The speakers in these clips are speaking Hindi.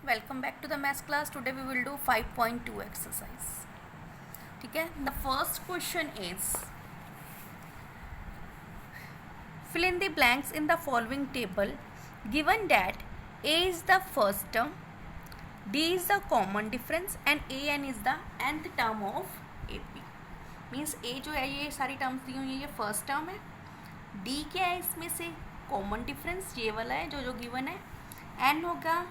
welcome back to the maths class. Today we will do 5.2 exercise. ठीक है, the first question is fill in the blanks in the following table given that a is the first term, d is the common difference and an is the nth term of ap. Means a जो है ये सारी टर्म्स दी हुई है, ये फर्स्ट टर्म है, d क्या है इसमें से कॉमन डिफरेंस ये वाला है जो गिवन है, n होगा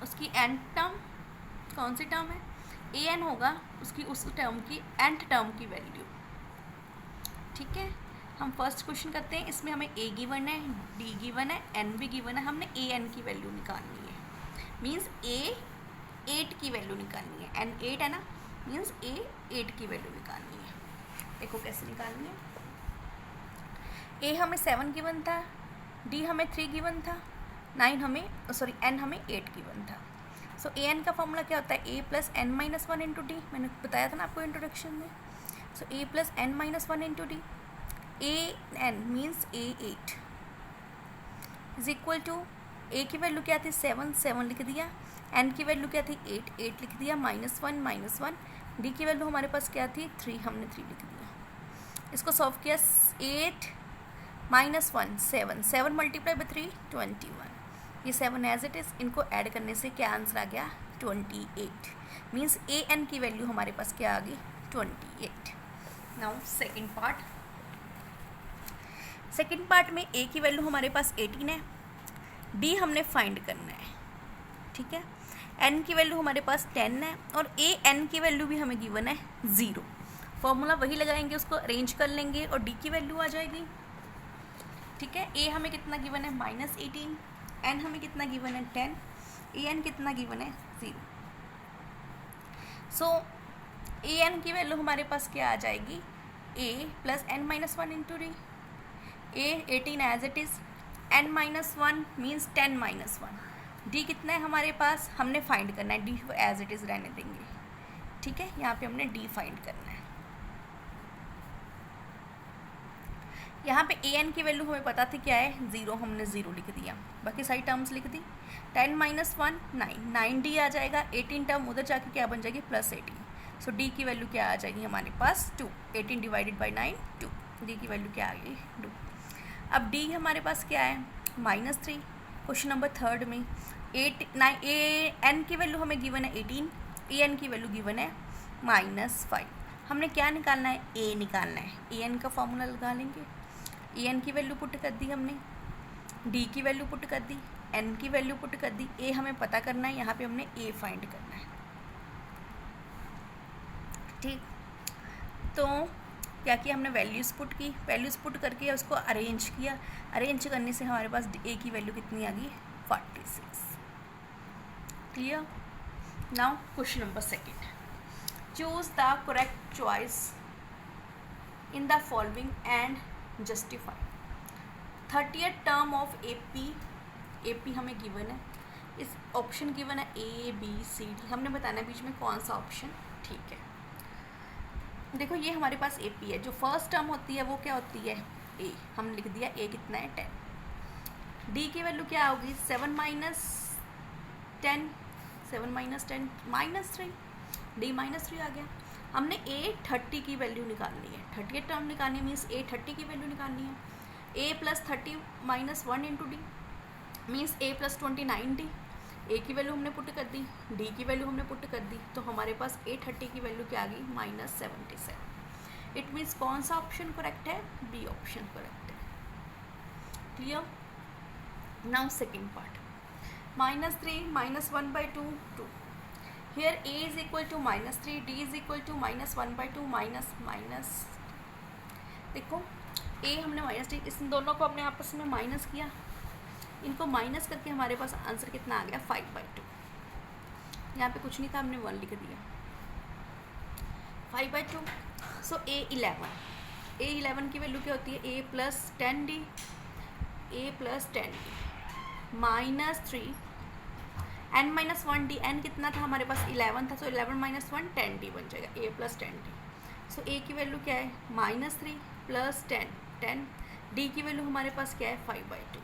उसकी एन टर्म, कौन सी टर्म है, ए एन होगा उसकी उस टर्म की एंथ टर्म की वैल्यू. ठीक है, हम फर्स्ट क्वेश्चन करते हैं. इसमें हमें ए गिवन है, डी गिवन है, एन भी गिवन है. हमने ए एन की वैल्यू निकालनी है. मीन्स ए 8 की वैल्यू निकालनी है. एन 8 है ना, मीन्स ए 8 की वैल्यू निकालनी है. देखो कैसे निकालनी है. ए हमें 7 गिवन था, डी हमें 3 गिवन था, 9 हमें एन हमें 8 गिवन था. सो ए एन का फॉर्मूला क्या होता है, A plus N minus 1 into D. मैंने बताया था ना आपको इंट्रोडक्शन में. So A plus N minus 1 into D. A N means A 8 is equal to A की वैल्यू क्या थी 7 लिख दिया, एन की वैल्यू क्या थी 8 लिख दिया, -1 डी की वैल्यू हमारे पास क्या थी 3, हमने 3 लिख दिया. इसको सॉल्व किया, 8 -1 7 मल्टीप्लाई बाई 3 21. ये 7 एज इट इज़, इनको ऐड करने से क्या आंसर आ गया 28. मीन्स ए एन की वैल्यू हमारे पास क्या आ गई 28. नाउ सेकेंड पार्ट में ए की वैल्यू हमारे पास 18 है, डी हमने फाइंड करना है. ठीक है, एन की वैल्यू हमारे पास 10 है और ए एन की वैल्यू भी हमें गिवन है 0. फॉर्मूला वही लगाएंगे, उसको अरेंज कर लेंगे और डी की वैल्यू आ जाएगी. ठीक है, ए हमें कितना गिवन है -18, एन हमें कितना गिवन है 10, ए एन कितना गिवन है 0. सो ए एन की वैल्यू हमारे पास क्या आ जाएगी, A plus N minus 1 into D. A 18 as it is, N -1 means 10 -1. D कितना है हमारे पास, हमने फाइंड करना है, डी एज इट इज़ रहने देंगे. ठीक है, यहाँ पे हमने डी फाइंड करना है. यहाँ पे ए एन की वैल्यू हमें पता थी क्या है 0, हमने 0 लिख दिया, बाकी सारी टर्म्स लिख दी. 10 -1 9 डी आ जाएगा. 18 टर्म उधर जाके क्या बन जाएगी +18. सो डी की वैल्यू क्या आ जाएगी हमारे पास 2. 18 डिवाइडेड बाई 9 2. डी की वैल्यू क्या आ गई 2. अब डी हमारे पास क्या है -3. क्वेश्चन नंबर 3 में ए एन की वैल्यू हमें गिवन है 18, ए एन की वैल्यू गिवन है -5. हमने क्या निकालना है, ए निकालना है. ए एन का फॉर्मूला लगा लेंगे. ए एन की वैल्यू पुट कर दी हमने, डी की वैल्यू पुट कर दी, एन की वैल्यू पुट कर दी, ए हमें पता करना है, यहाँ पे हमने ए फाइंड करना है. ठीक, तो क्या किया हमने, वैल्यूज़ पुट करके उसको अरेंज किया. अरेंज करने से हमारे पास ए की वैल्यू कितनी आ गई 46. Clear. Now question number 2. Choose the correct choice in the following and justify. 30th term of AP हमें गिवन है. इस ऑप्शन गिवन है ए बी सी डी. हमने बताना है बीच में कौन सा ऑप्शन ठीक है. देखो ये हमारे पास एपी है, जो फर्स्ट टर्म होती है वो क्या होती है ए. हमने लिख दिया ए कितना है 10. डी की वैल्यू क्या होगी 7 -10, 7 -10 -3. डी -3 आ गया. हमने ए 30 की वैल्यू निकालनी है, 30th टर्म निकालनी है, मीन्स ए 30 की वैल्यू निकालनी है. A plus 30 -1 into D means A plus 29 D. ए की वैल्यू हमने पुट कर दी, डी की वैल्यू हमने पुट कर दी, तो हमारे पास ए 30 की वैल्यू क्या आ गई -77. इट मीन्स कौन सा ऑप्शन करेक्ट है, बी ऑप्शन करेक्ट है. Clear. Now second part, -3 -1/2 2. Here a is equal to -3, d is equal to -1/2 minus. देखो a हमने -3, इस दोनों को अपने आपस में माइनस किया, इनको माइनस करके हमारे पास आंसर कितना आ गया 5/2. यहाँ पे कुछ नहीं था, हमने 1 लिख दिया. 5/2. सो a 11 की वैल्यू क्या होती है, a plus 10d -3 n -1 d. N कितना था हमारे पास 11 था, सो 11 -1 10d बन जाएगा, a plus 10d. So a की वैल्यू क्या है -3 प्लस 10 डी की वैल्यू हमारे पास क्या है 5/2.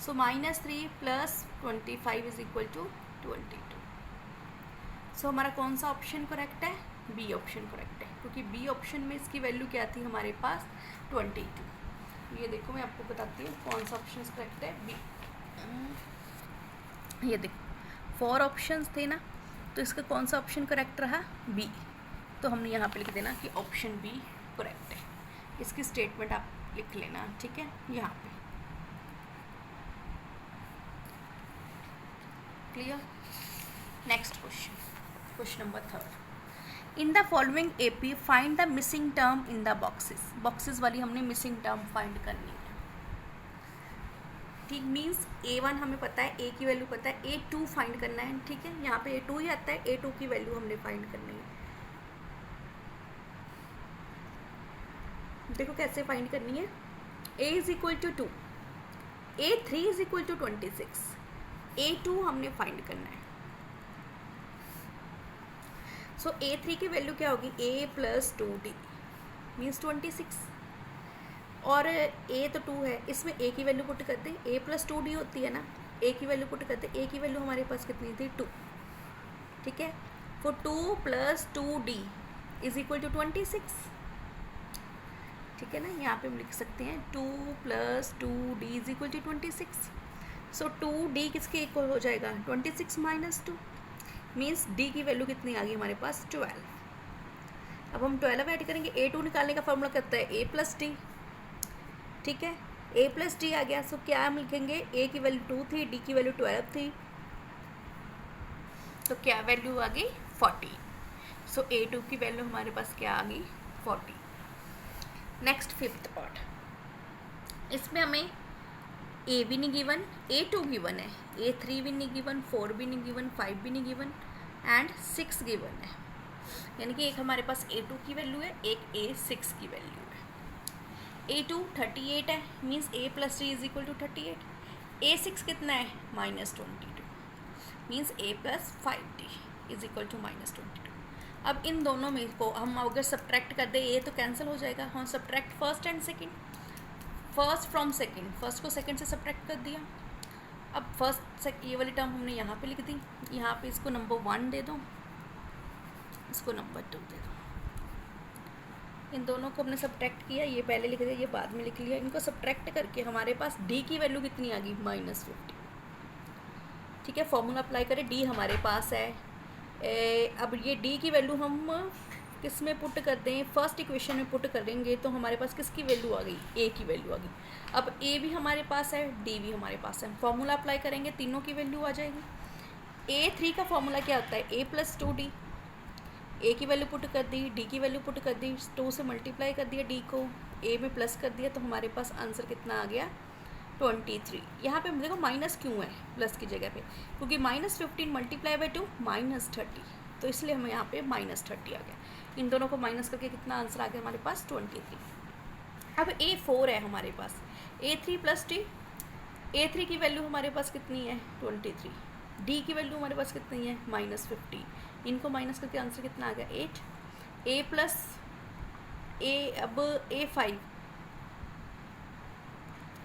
सो -3 + 25 इज इक्वल टू 22. सो हमारा कौन सा ऑप्शन करेक्ट है? बी ऑप्शन करेक्ट है, क्योंकि बी ऑप्शन में इसकी वैल्यू क्या थी हमारे पास? 22. ये देखो मैं आपको बताती हूँ कौन सा ऑप्शन करेक्ट है. बी. ये देखो 4 ऑप्शंस थे ना, तो इसका कौन सा ऑप्शन करेक्ट रहा? बी. तो हमने यहाँ पे लिख देना कि ऑप्शन बी करेक्ट है. इसकी स्टेटमेंट आप लिख लेना, ठीक है, यहाँ पे. Clear? Next question, question number 3. In the following AP find the missing term in the boxes. Boxes वाली हमने मिसिंग टर्म फाइंड करनी है. ठीक, मीन्स A1 हमें पता है, A की वैल्यू पता है, A2 फाइंड करना है. ठीक है, यहाँ पे A2 ही आता है, A2 की वैल्यू हमने फाइंड करनी है. देखो कैसे फाइंड करनी है. A is equal to 2, A3 is equal to 26, A2 हमने फाइंड करना है. सो A3 की वैल्यू क्या होगी? A + 2D मीन्स 26, और A तो 2 है, इसमें A की वैल्यू पुट करते हैं. A + 2D होती है ना, A की वैल्यू पुट करते हैं. A की वैल्यू हमारे पास कितनी थी? 2. ठीक है, तो 2 + 2D इज इक्वल टू 26. ठीक है ना, यहाँ पे हम लिख सकते हैं 2 + 2D is equal to 26. So 2D किसके इक्वल हो जाएगा? 26 - 2 मीन्स D की वैल्यू कितनी आ गई हमारे पास? 12. अब हम 12 ऐड करेंगे. A2 निकालने का फॉर्मूला करता है A + D. ठीक है, A + D आ गया. सो क्या हम लिखेंगे? A की वैल्यू 2 थी, D की वैल्यू 12 थी, तो क्या वैल्यू आ गई? 40. सो A2 की वैल्यू हमारे पास क्या आ गई? 40. Next 5th part. इसमें हमें A भी नहीं गिवन, A2 गिवन है, A3 भी नहीं गिवन, 4 भी नहीं गिवन, 5 भी नहीं गिवन एंड 6 गिवन है. यानी कि एक हमारे पास A2 की वैल्यू है, एक A6 की वैल्यू है. A2 38 है, means A + D is equal to 38. A6 कितना है? -22 means A + 5D is equal to -22. अब इन दोनों में को हम अगर सब्ट्रैक्ट कर दें, A तो कैंसिल हो जाएगा. हम subtract first and second, first from second, first को सेकेंड से सब्ट्रैक्ट कर दिया. अब फर्स्ट ये वाली टर्म हमने यहाँ पे लिख दी. यहाँ पे इसको नंबर 1 दे दो, इसको नंबर 2 दे दो. इन दोनों को हमने सब्ट्रैक्ट किया, ये पहले लिख दिया, ये बाद में लिख लिया. इनको सब्ट्रैक्ट करके हमारे पास D की वैल्यू कितनी आ गई? -50. ठीक है, फॉर्मूला अप्लाई करें. D हमारे पास है. अब ये D की वैल्यू हम किस में पुट कर दें? फर्स्ट इक्वेशन में पुट करेंगे तो हमारे पास किसकी वैल्यू आ गई? A की वैल्यू आ गई. अब A भी हमारे पास है, D भी हमारे पास है. फॉर्मूला अप्लाई करेंगे, तीनों की वैल्यू आ जाएगी. A3 का फॉर्मूला क्या होता है? A + 2D. A की वैल्यू पुट कर दी, D की वैल्यू पुट कर दी, 2 से मल्टीप्लाई कर दिया D को, A में प्लस कर दिया, तो हमारे पास आंसर कितना आ गया? 23. यहाँ पे देखो माइनस क्यों है प्लस की जगह पे? क्योंकि -15 × 2 -30, तो इसलिए हमें यहाँ पे -30 आ गया. इन दोनों को माइनस करके कितना आंसर आ गया हमारे पास? 23. अब A4 है हमारे पास. A3 + D, A3 की वैल्यू हमारे पास कितनी है? 23. D की वैल्यू हमारे पास कितनी है? -50. इनको माइनस करके आंसर कितना आ गया? 8. A + A, अब A5,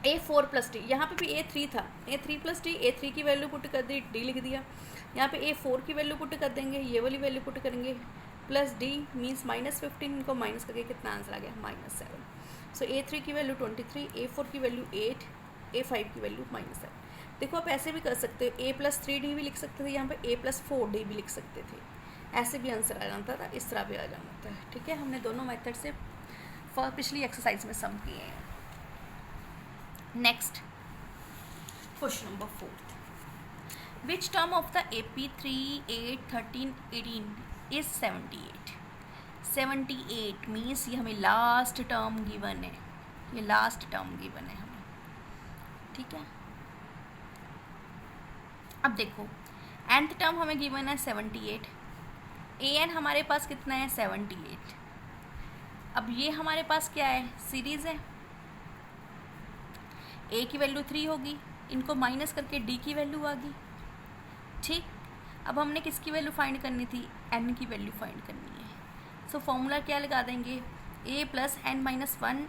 A4 + D, यहाँ पे भी A3 था, A3 + D, A3 की वैल्यू पुट कर दी, D लिख दिया. यहाँ पे A4 की वैल्यू पुट कर देंगे, ये वाली वैल्यू पुट करेंगे, प्लस D मीन्स -15. इनको माइनस करके कितना आंसर आ गया? -7. सो A3 की वैल्यू 23, A4 की वैल्यू 8, A5 की वैल्यू -7. देखो आप ऐसे भी कर सकते हो, A + 3D भी लिख सकते थे, यहाँ पे A + 4D भी लिख सकते थे. ऐसे भी आंसर आ जाता था, इस तरह भी आ जाता था. ठीक है, हमने दोनों मेथड से पिछली एक्सरसाइज में सम किए हैं. Next question number 4. Which term of the AP 3, 8, 13, 18 is 78? 78 means ये हमें लास्ट टर्म गिवन है, ये लास्ट टर्म गिवन है हमें. ठीक है, अब देखो nth टर्म हमें गिवन है 78, an हमारे पास कितना है? 78. अब ये हमारे पास क्या है? सीरीज़ है. A की वैल्यू 3 होगी, इनको माइनस करके D की वैल्यू आ गई. ठीक, अब हमने किसकी वैल्यू फाइंड करनी थी? n की वैल्यू फाइंड करनी है. सो फॉर्मूला क्या लगा A + n - 1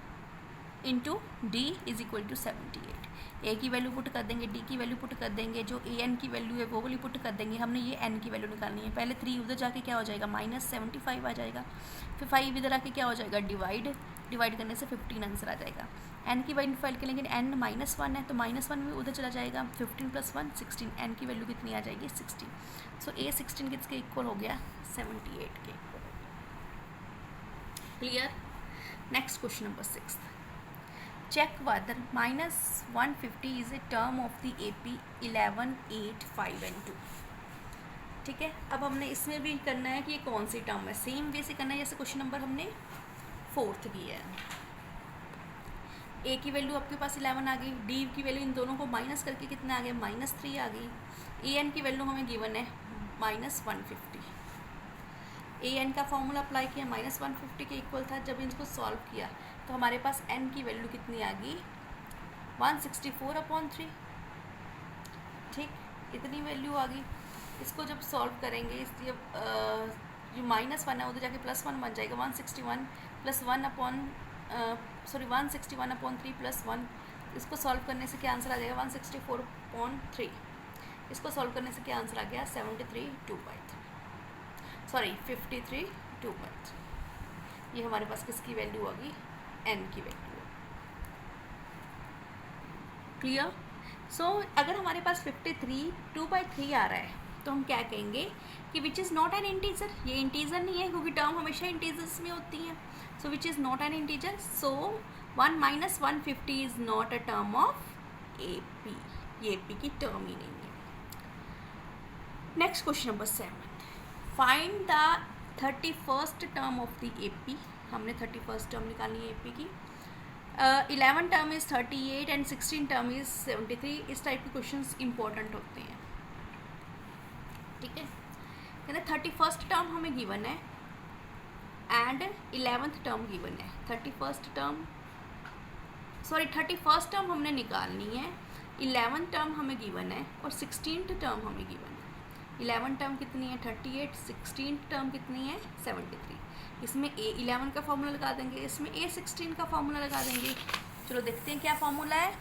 × D is equal to 78. ए की वैल्यू पुट कर देंगे, डी की वैल्यू पुट कर देंगे, जो ए एन की वैल्यू है वो वाली पुट कर देंगे। हमने ये एन की वैल्यू निकालनी है। पहले 3 उधर जाके क्या हो जाएगा, -75 आ जाएगा। फिर 5 इधर आके क्या हो जाएगा, डिवाइड करने से 15 आंसर आ जाएगा। एन की वैल्यू फाइल करेंगे, एन -1 है तो -1 भी उधर चला जाएगा। 15 + 1 16, एन की वैल्यू कितनी आ जाएगी, 16। सो ए 16 किसके इक्वल हो गया, 78 के equal. Clear. Next question number 6, check whether -150 is a term of the AP 11, 8, 5 and 2। ठीक है, अब हमने इसमें भी करना है कि ये कौन सी टर्म है। सेम वे से करना है जैसे क्वेश्चन नंबर हमने 4th किया है। ए की वैल्यू आपके पास 11 आ गई, डी की वैल्यू इन दोनों को माइनस करके कितना आ गया, -3 आ गई। ए एन की वैल्यू हमें गिवन है -150। ए एन का फॉर्मूला अप्लाई किया, -150 के इक्वल था। जब इनको सॉल्व किया तो हमारे पास एन की वैल्यू कितनी आ गई, 164/3। ठीक, इतनी वैल्यू आ गई। इसको जब सॉल्व करेंगे, इसलिए जो -1 है उधर जाके +1 बन जाएगा। 161 + 1/3 + 1। इसको सॉल्व करने से क्या आंसर आ जाएगा, 164/3। इसको सॉल्व करने से क्या आंसर आ गया, 53/2। ये हमारे पास किसकी वैल्यू होगी, एन की वैल्यू। क्लियर। सो अगर हमारे पास 53/2 आ रहा है तो हम क्या कहेंगे कि which is not an integer. ये इंटीजर नहीं है क्योंकि टर्म हमेशा इंटीजर्स में होती हैं। So which is not an integer, so 1 - 150 is not a term of A P. ये ए पी की टर्म ही नहीं है। Next question number 7, find the 31st term of the A P. हमने 31st टर्म निकालनी है ए पी की। 11 term is 38 and 16 term is 73। इस टाइप के क्वेश्चंस इंपॉर्टेंट होते हैं। ठीक है, यानी 31st टर्म हमें गिवन है एंड 11th टर्म गिवन है। 31st टर्म हमने निकालनी है, 11th टर्म हमें गिवन है और 16th टर्म हमें गिवन है। 11 टर्म कितनी है, 38, 16 टर्म कितनी है, 73। इसमें A11 का फॉर्मूला लगा देंगे, इसमें A16 का फॉर्मूला लगा देंगे। चलो देखते हैं क्या फॉर्मूला है।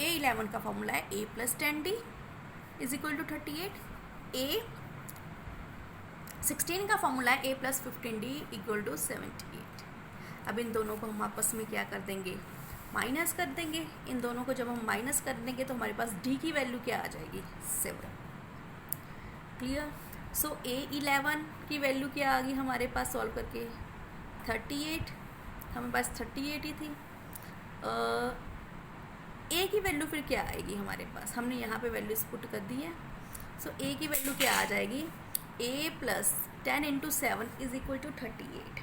A11 का फॉर्मूला है A + 10D = 38। A16 का फॉर्मूला है A + 15D = 78। अब इन दोनों को हम आपस में क्या कर देंगे, माइनस कर देंगे। इन दोनों को जब हम माइनस कर देंगे तो हमारे पास D की वैल्यू क्या आ जाएगी, 7। क्लियर। सो A11 की वैल्यू क्या आ गई हमारे पास सॉल्व करके, 38। हमारे पास 38 ही थी। A की वैल्यू फिर क्या आएगी हमारे पास, हमने यहाँ पे वैल्यूज पुट कर दी है। सो A की वैल्यू क्या आ जाएगी, A + 10 × 7 = 38।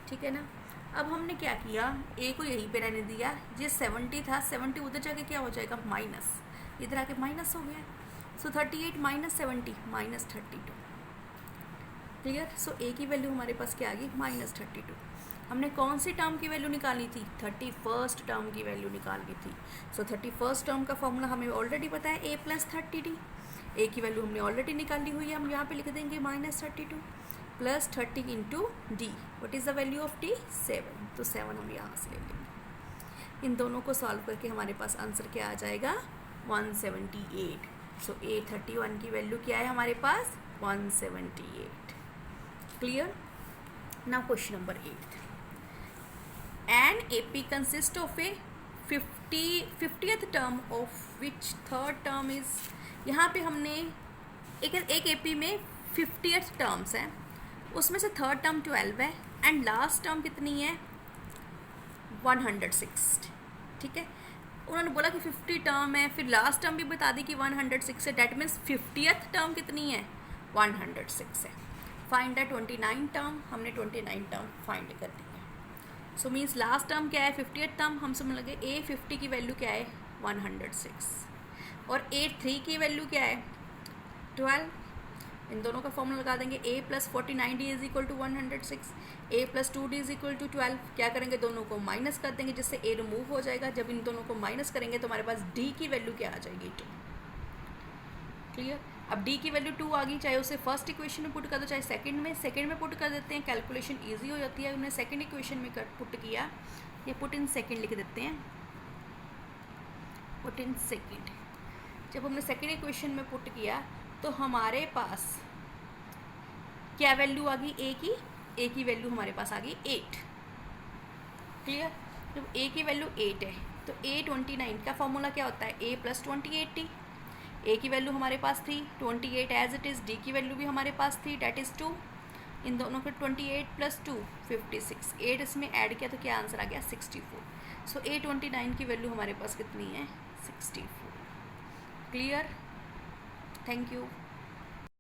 ठीक है ना। अब हमने क्या किया, A को यहीं पे रहने दिया। ये 70 था, 70 उधर जाके क्या हो जाएगा, माइनस, इधर आके माइनस हो गया। सो 38 - 70 -32। क्लियर। सो A की वैल्यू हमारे पास क्या आ गई, -32। हमने कौन सी टर्म की वैल्यू निकालनी थी, 31st टर्म की वैल्यू निकालनी थी। सो 31st टर्म का फॉर्मूला हमें ऑलरेडी पता है, A + 30D। A की वैल्यू हमने ऑलरेडी निकाली हुई है, हम यहाँ पे लिख देंगे -32 + 30 × D। What is the value of D, 7। तो 7 हम यहाँ से ले लेंगे। इन दोनों को सॉल्व करके हमारे पास आंसर क्या आ जाएगा, 178। सो A31 की वैल्यू क्या है हमारे पास, 178। Clear. Now question number 8, an AP consist of a 50th term of which third term is. यहाँ पे हमने एक AP में 50th टर्म्स हैं, उसमें से थर्ड टर्म 12 है एंड लास्ट टर्म कितनी है, 106। ठीक है, उन्होंने बोला कि 50 टर्म है, फिर लास्ट टर्म भी बता दी कि 106 है। डैट मीन्स 50th टर्म कितनी है, 106 है। फाइंड द 29 टर्म, हमने 29 टर्म फाइंड कर दी है। सो मीन्स लास्ट टर्म क्या है, 50th टर्म। हम समझ लगे A50 की वैल्यू क्या है, 106 और A3 की वैल्यू क्या है, 12। इन दोनों का फॉर्मूला लगा देंगे, A + 49D = 106, A + 2D = 12। क्या करेंगे, दोनों को माइनस कर देंगे जिससे A रिमूव हो जाएगा। जब इन दोनों को माइनस करेंगे तो हमारे पास D की वैल्यू क्या आ जाएगी, 2। क्लियर। अब D की वैल्यू 2 आ गई, चाहे उसे फर्स्ट इक्वेशन में पुट कर दो चाहे सेकंड में पुट कर देते हैं, कैलकुलेशन ईजी हो जाती है। उन्हें सेकंड इक्वेशन में पुट किया, ये पुट इन सेकंड लिख देते हैं। Put in second. जब हमने सेकेंड इक्वेशन में पुट किया तो हमारे पास क्या वैल्यू आ गई, ए की वैल्यू हमारे पास आ गई 8। क्लियर। जब ए की वैल्यू 8 है तो A29 का फॉर्मूला क्या होता है, A + 28t। ए की वैल्यू हमारे पास थी 28 एज इट इज़, डी की वैल्यू भी हमारे पास थी डेट इज़ 2। इन दोनों के 28 + 2 56, 8 इसमें ऐड किया तो क्या आंसर आ गया 64। सो A29 की वैल्यू हमारे पास कितनी है 64। क्लियर। Thank you.